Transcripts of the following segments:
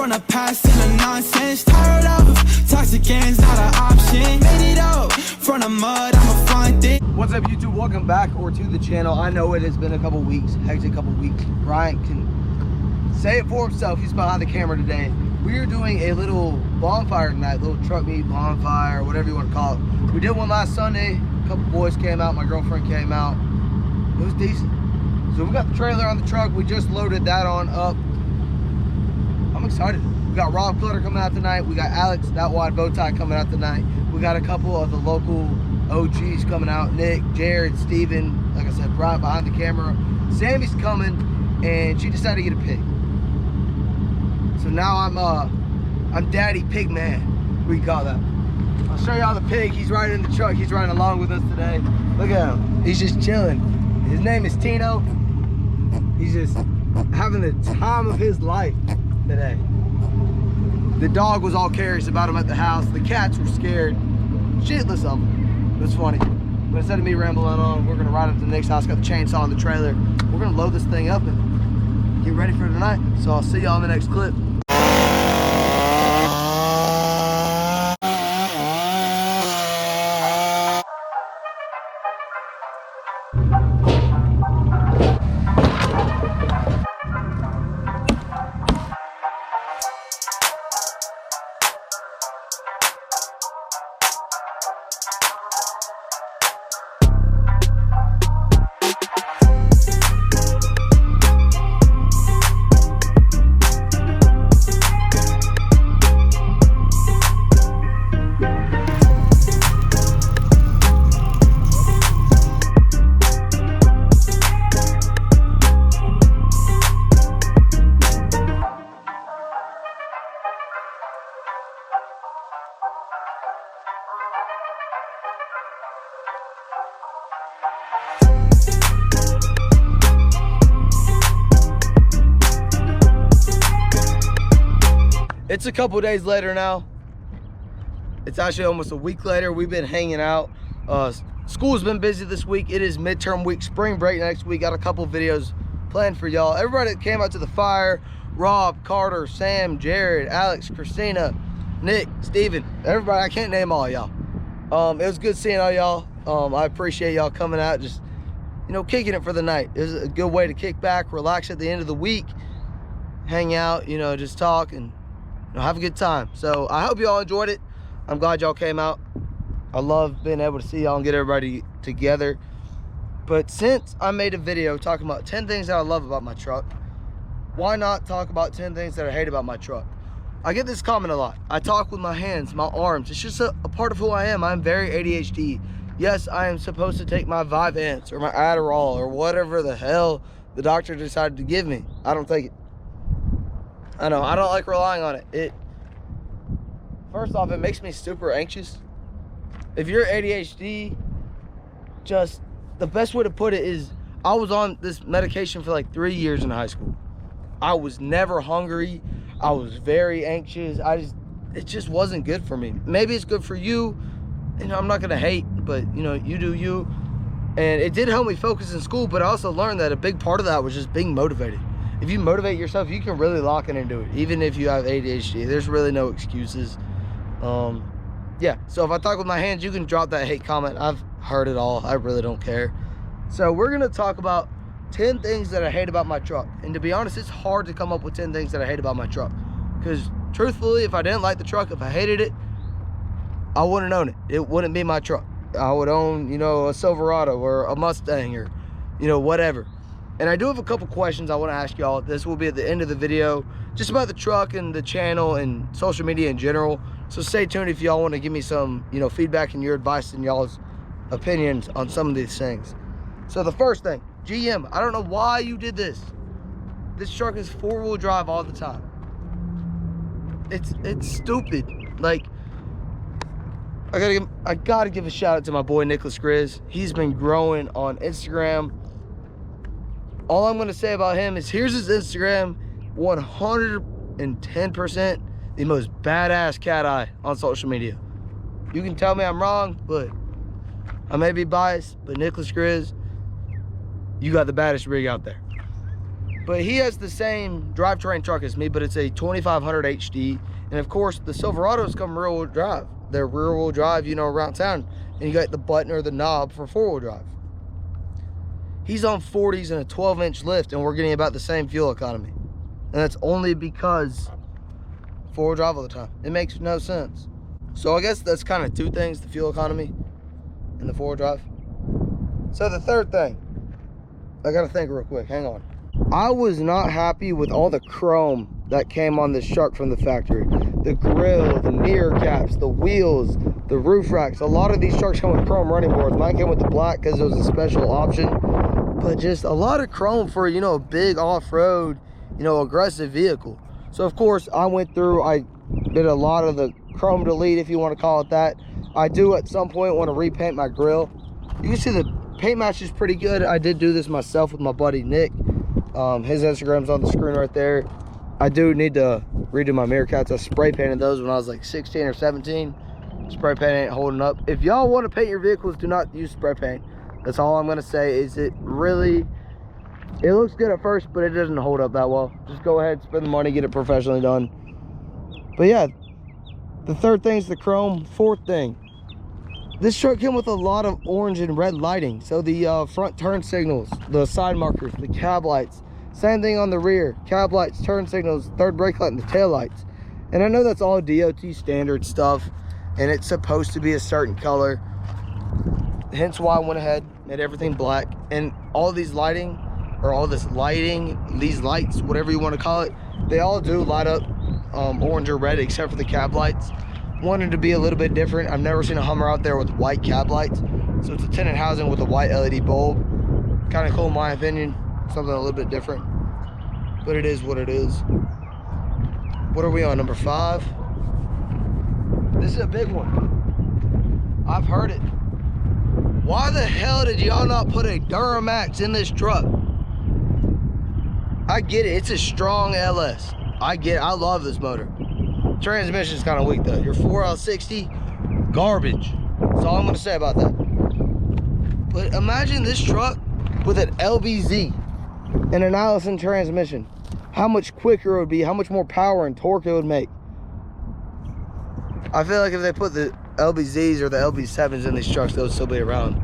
from the past and the nonsense. Tired of toxic games, not an option. Made it up from the mud, I'ma find it. What's up, YouTube? Welcome back to the channel. I know it has been a couple weeks, hectic couple weeks. Ryan can say it for himself. He's behind the camera today. We are doing a little bonfire tonight, little truck meet bonfire, whatever you want to call it. We did one last Sunday. A couple boys came out, my girlfriend came out. It was decent. So we got the trailer on the truck. We just loaded that on up. I'm excited. We got Rob Clutter coming out tonight. We got Alex, that wide bow tie, coming out tonight. We got a couple of the local OGs coming out. Nick, Jared, Steven, like I said, right behind the camera. Sammy's coming, and she decided to get a pig. So now I'm Daddy Pig Man, we call that. I'll show y'all the pig. He's riding in the truck. He's riding along with us today. Look at him. He's just chilling. His name is Tino. He's just having the time of his life today. The dog was all curious about him at the house. The cats were scared shitless of him. It was funny. But instead of me rambling on, we're gonna ride up to the next house. Got the chainsaw in the trailer. We're gonna load this thing up and get ready for tonight. So I'll see y'all in the next clip. It's a couple days later now. It's actually almost a week later. We've been hanging out. School's been busy this week. It is midterm week, spring break next week. Got a couple videos planned for y'all. Everybody that came out to the fire, Rob, Carter, Sam, Jared, Alex, Christina, Nick, Steven, everybody, I can't name all y'all. It was good seeing all y'all. I appreciate y'all coming out, just, you know, kicking it for the night. It was a good way to kick back, relax at the end of the week, hang out, you know, just talk and have a good time. So I hope y'all enjoyed it. I'm glad y'all came out. I love being able to see y'all and get everybody together. But since I made a video talking about 10 things that I love about my truck, why not talk about 10 things that I hate about my truck? I get this comment a lot. I talk with my hands, my arms. It's just a part of who I am. I'm very ADHD. Yes, I am supposed to take my Vyvanse or my Adderall or whatever the hell the doctor decided to give me. I don't take it. I know, I don't like relying on it. First off, it makes me super anxious. If you're ADHD, just the best way to put it is, I was on this medication for like 3 years in high school. I was never hungry. I was very anxious. It just wasn't good for me. Maybe it's good for you. You know, I'm not gonna hate, but you know, you do you. And it did help me focus in school, but I also learned that a big part of that was just being motivated. If you motivate yourself, you can really lock in and do it. Even if you have ADHD, there's really no excuses. Yeah, so if I talk with my hands, you can drop that hate comment. I've heard it all. I really don't care. So we're gonna talk about 10 things that I hate about my truck. And to be honest, it's hard to come up with 10 things that I hate about my truck. Because truthfully, if I didn't like the truck, if I hated it, I wouldn't own it. It wouldn't be my truck. I would own, you know, a Silverado or a Mustang or, you know, whatever. And I do have a couple questions I want to ask y'all. This will be at the end of the video, just about the truck and the channel and social media in general. So stay tuned if y'all want to give me some, you know, feedback and your advice and y'all's opinions on some of these things. So the first thing, GM, I don't know why you did this. This truck is 4-wheel drive all the time. It's stupid. Like, I gotta give a shout out to my boy Nicholas Grizz. He's been growing on Instagram. All I'm gonna say about him is, here's his Instagram. 110% the most badass cat eye on social media. You can tell me I'm wrong, but I may be biased, but Nicholas Grizz, you got the baddest rig out there. But he has the same drivetrain truck as me, but it's a 2500 HD. And of course, the Silverados come rear-wheel drive. They're rear-wheel drive, you know, around town. And you got the button or the knob for four-wheel drive. He's on 40s and a 12-inch lift, and we're getting about the same fuel economy. And that's only because four-wheel drive all the time. It makes no sense. So I guess that's kind of two things, the fuel economy and the four-wheel drive. So the third thing, I gotta think real quick, hang on. I was not happy with all the chrome that came on this truck from the factory. The grill, the mirror caps, the wheels, the roof racks. A lot of these trucks come with chrome running boards. Mine came with the black because it was a special option. But just a lot of chrome for, you know, a big off-road, you know, aggressive vehicle. So of course I went through, I did a lot of the chrome delete, if you want to call it that. I do at some point want to repaint my grill. You can see the paint match is pretty good. I did do this myself with my buddy Nick. His Instagram's on the screen right there. I do need to redo my mirror caps. I spray painted those when I was like 16 or 17. Spray paint ain't holding up. If y'all want to paint your vehicles, do not use spray paint. That's all I'm gonna say. Is it looks good at first, but it doesn't hold up that well. Just go ahead, spend the money, get it professionally done. But yeah, the third thing is the chrome. Fourth thing, this truck came with a lot of orange and red lighting. So the front turn signals, the side markers, the cab lights, same thing on the rear, cab lights, turn signals, third brake light, and the tail lights. And I know that's all DOT standard stuff, and it's supposed to be a certain color. Hence why I went ahead, made everything black. And all these lighting, or all this lighting, these lights, whatever you want to call it, they all do light up orange or red, except for the cab lights. Wanted to be a little bit different. I've never seen a Hummer out there with white cab lights. So it's a tinted housing with a white LED bulb. Kind of cool in my opinion. Something a little bit different. But it is what it is. What are we on, number 5? This is a big one. I've heard it. Why the hell did y'all not put a Duramax in this truck? I get it, it's a strong LS. I get it, I love this motor. Transmission's kind of weak though. Your 4L60, garbage. That's all I'm gonna say about that. But imagine this truck with an LBZ and an Allison transmission. How much quicker it would be, how much more power and torque it would make. I feel like if they put the LBZs or the LB7s in these trucks, they'll still be around.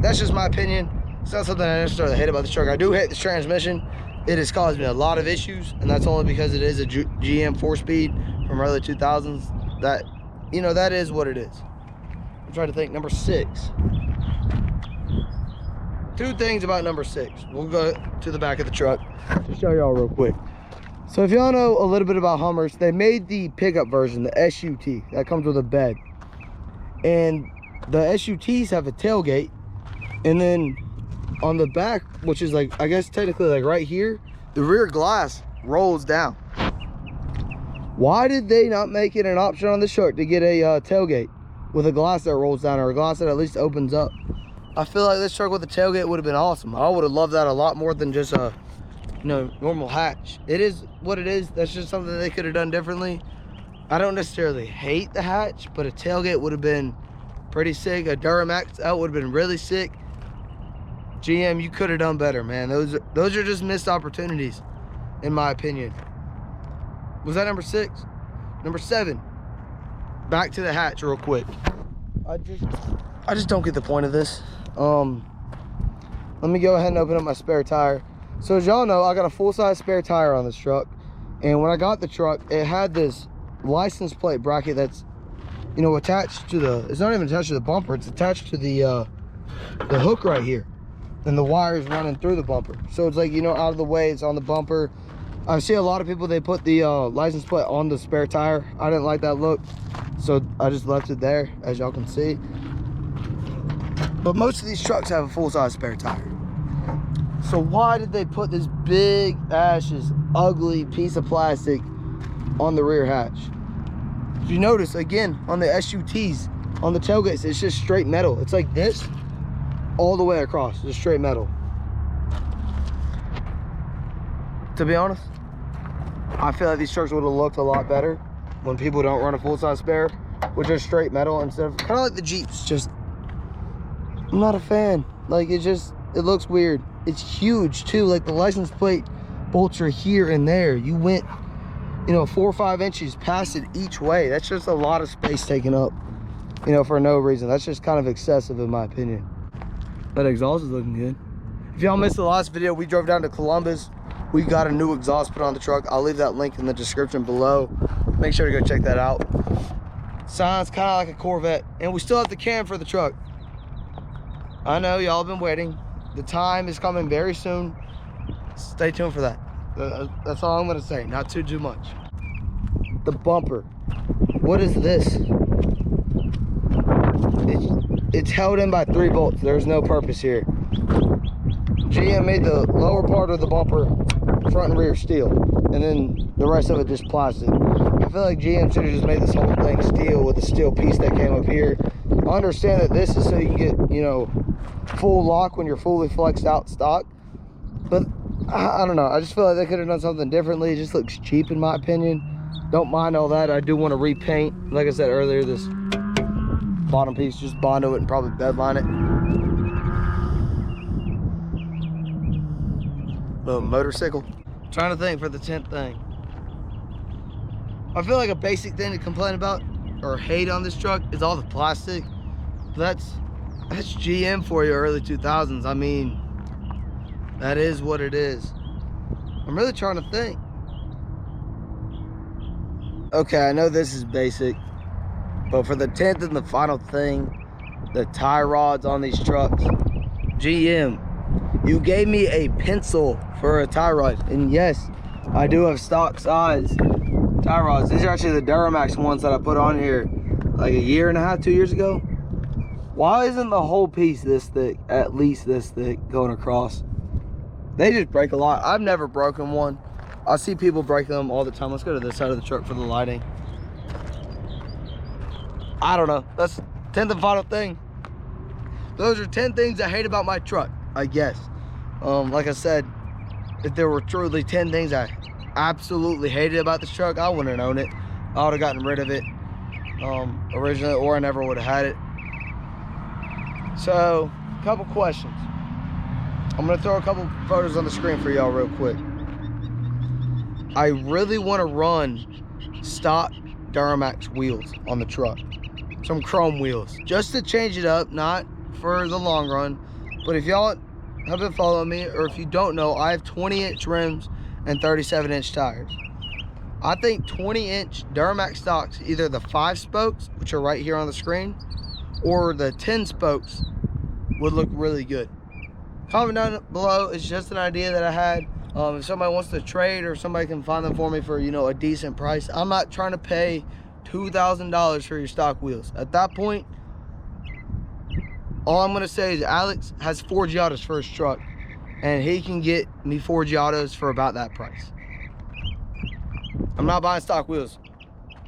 That's just my opinion. It's not something I necessarily hate about this truck. I do hate this transmission. It has caused me a lot of issues, and that's only because it is a GM 4-speed from early 2000s. That, you know, that is what it is. I'm trying to think, number 6. Two things about number 6. We'll go to the back of the truck to show y'all real quick. So if y'all know a little bit about Hummers, they made the pickup version, the SUT, that comes with a bed. And the SUTs have a tailgate, and then on the back, which is like, I guess technically like right here, the rear glass rolls down. Why did they not make it an option on this truck to get a tailgate with a glass that rolls down, or a glass that at least opens up? I feel like this truck with a tailgate would have been awesome. I would have loved that a lot more than just a, you know, normal hatch. It is what it is. That's just something they could have done differently. I don't necessarily hate the hatch, but a tailgate would have been pretty sick. A Duramax out would have been really sick. GM, you could have done better, man. Those are just missed opportunities, in my opinion. Was that number 6? Number 7. Back to the hatch real quick. I just don't get the point of this. Let me go ahead and open up my spare tire. So as y'all know, I got a full-size spare tire on this truck, and when I got the truck, it had this license plate bracket that's, you know, attached to the, it's not even attached to the bumper, it's attached to the hook right here, and the wires running through the bumper. So it's like, you know, out of the way, it's on the bumper. I see a lot of people, they put the license plate on the spare tire. I didn't like that look, so I just left it there, as y'all can see. But most of these trucks have a full-size spare tire. So why did they put this big ass, ugly piece of plastic on the rear hatch? If you notice, again, on the SUTs, on the tailgates, it's just straight metal. It's like this, all the way across, just straight metal. To be honest, I feel like these trucks would have looked a lot better when people don't run a full-size spare, with just straight metal instead of, kind of like the Jeeps, just, I'm not a fan. Like, it looks weird. It's huge too, like the license plate bolts are here and there. You went, you know, 4 or 5 inches past it each way. That's just a lot of space taken up, you know, for no reason. That's just kind of excessive in my opinion. That exhaust is looking good. If y'all missed the last video, we drove down to Columbus. We got a new exhaust put on the truck. I'll leave that link in the description below. Make sure to go check that out. Sounds kind of like a Corvette, and we still have the cam for the truck. I know y'all been waiting. The time is coming very soon. Stay tuned for that. That's all I'm gonna say, not too much. The bumper, what is this? It's held in by 3 bolts. There's no purpose here. GM made the lower part of the bumper front and rear steel, and then the rest of it just plastic. I feel like GM should have just made this whole thing steel with a steel piece that came up here. I understand that this is so you can get, you know, full lock when you're fully flexed out stock, but I don't know. I just feel like they could have done something differently. It just looks cheap in my opinion. Don't mind all that. I do want to repaint. Like I said earlier, this bottom piece, just Bondo it and probably bedline it. Little motorcycle. Trying to think for the Tint thing. I feel like a basic thing to complain about or hate on this truck is all the plastic. That's GM for you, early 2000s. I mean, that is what it is. I'm really trying to think. Okay, I know this is basic, but for the 10th and the final thing, the tie rods on these trucks, GM, you gave me a pencil for a tie rod, and yes, I do have stock size tie rods. These are actually the Duramax ones that I put on here like 1.5 years, 2 years ago. Why isn't the whole piece this thick, at least this thick, going across? They just break a lot. I've never broken one. I see people breaking them all the time. Let's go to this side of the truck for the lighting. I don't know. That's 10th and final thing. Those are 10 things I hate about my truck, I guess. Like I said, if there were truly 10 things I absolutely hated about this truck, I wouldn't own it. I would have gotten rid of it originally, or I never would have had it. So, a couple questions. I'm gonna throw a couple photos on the screen for y'all real quick. I really want to run stock Duramax wheels on the truck, some chrome wheels, just to change it up, not for the long run. But if y'all have been following me, or if you don't know, I have 20-inch rims and 37-inch tires. I think 20-inch Duramax stocks, either the 5 spokes, which are right here on the screen, or the 10 spokes, would look really good. Comment down below. It's just an idea that I had. If somebody wants to trade, or somebody can find them for me for, you know, a decent price. I'm not trying to pay $2,000 for your stock wheels. At that point, all I'm gonna say is Alex has 4 Giottos for his truck, and he can get me 4 Giottos for about that price. I'm not buying stock wheels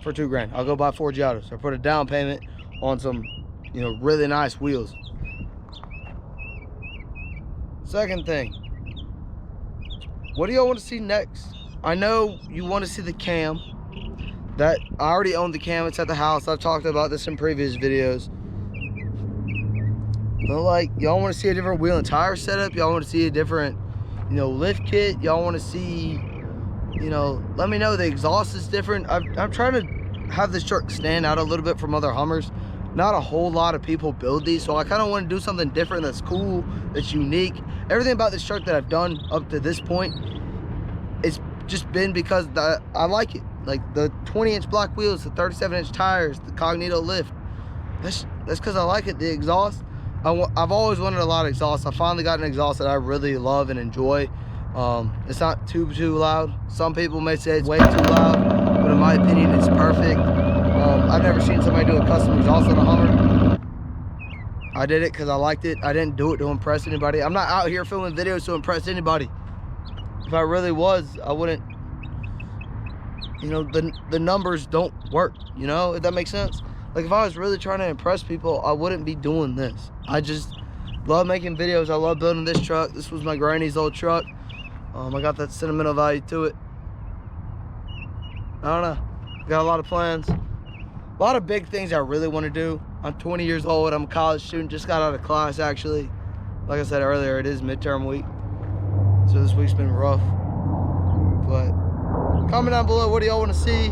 for $2 grand. I'll go buy 4 Giottos or put a down payment on some, you know, really nice wheels. Second thing, what do y'all want to see next? I know you want to see the cam. That I already own the cam. It's at the house. I've talked about this in previous videos. But like, y'all want to see a different wheel and tire setup? Y'all want to see a different, you know, lift kit? Y'all want to see, you know, let me know. The exhaust is different. I'm trying to have this truck stand out a little bit from other Hummers. Not a whole lot of people build these, so I kind of want to do something different that's cool, that's unique. Everything about this truck that I've done up to this point, it's just been because I like it. Like the 20-inch block wheels, the 37-inch tires, the Cognito lift. That's because I like it. The exhaust, I've always wanted a lot of exhaust. I finally got an exhaust that I really love and enjoy. It's not too loud. Some people may say it's way too loud, but in my opinion, it's perfect. I've never seen somebody do a custom exhaust on a Hummer. I did it because I liked it. I didn't do it to impress anybody. I'm not out here filming videos to impress anybody. If I really was, I wouldn't, you know, the numbers don't work, you know, if that makes sense. Like if I was really trying to impress people, I wouldn't be doing this. I just love making videos. I love building this truck. This was my granny's old truck. I got that sentimental value to it. I don't know. Got a lot of plans. A lot of big things I really want to do. I'm 20 years old. I'm a college student. Just got out of class, actually. Like I said earlier, it is midterm week. So this week's been rough. But comment down below, what do y'all want to see?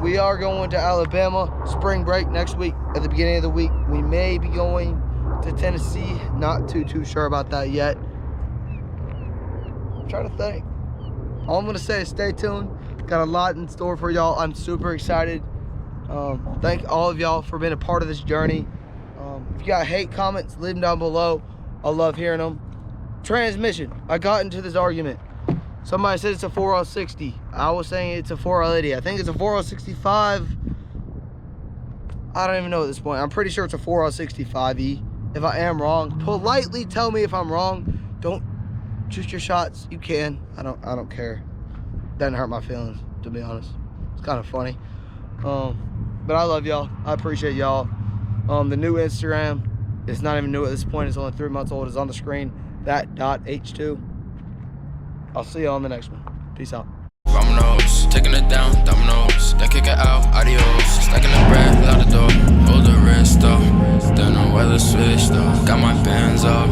We are going to Alabama spring break next week. At the beginning of the week, we may be going to Tennessee. Not too sure about that yet. I'm trying to think. All I'm gonna say is stay tuned. Got a lot in store for y'all. I'm super excited. Thank all of y'all for being a part of this journey. If you got hate comments, leave them down below. I love hearing them. Transmission. I got into this argument. Somebody said it's a 4L60. I was saying it's a 4L80. I think it's a 4L65. I don't even know at this point. I'm pretty sure it's a 4L65E. If I am wrong, politely tell me if I'm wrong. Don't shoot your shots. You can. I don't care. Doesn't hurt my feelings, to be honest. It's kind of funny. But I love y'all. I appreciate y'all. The new Instagram, it's not even new at this point. It's only 3 months old. It's on the screen. That.h2. I'll see you on the next one. Peace out. Dominoes, taking it down, dominoes. Then kick it out, adios. Stacking the bread, out the door. Hold the wrist though. Don't know where the switch though. Got my bands up.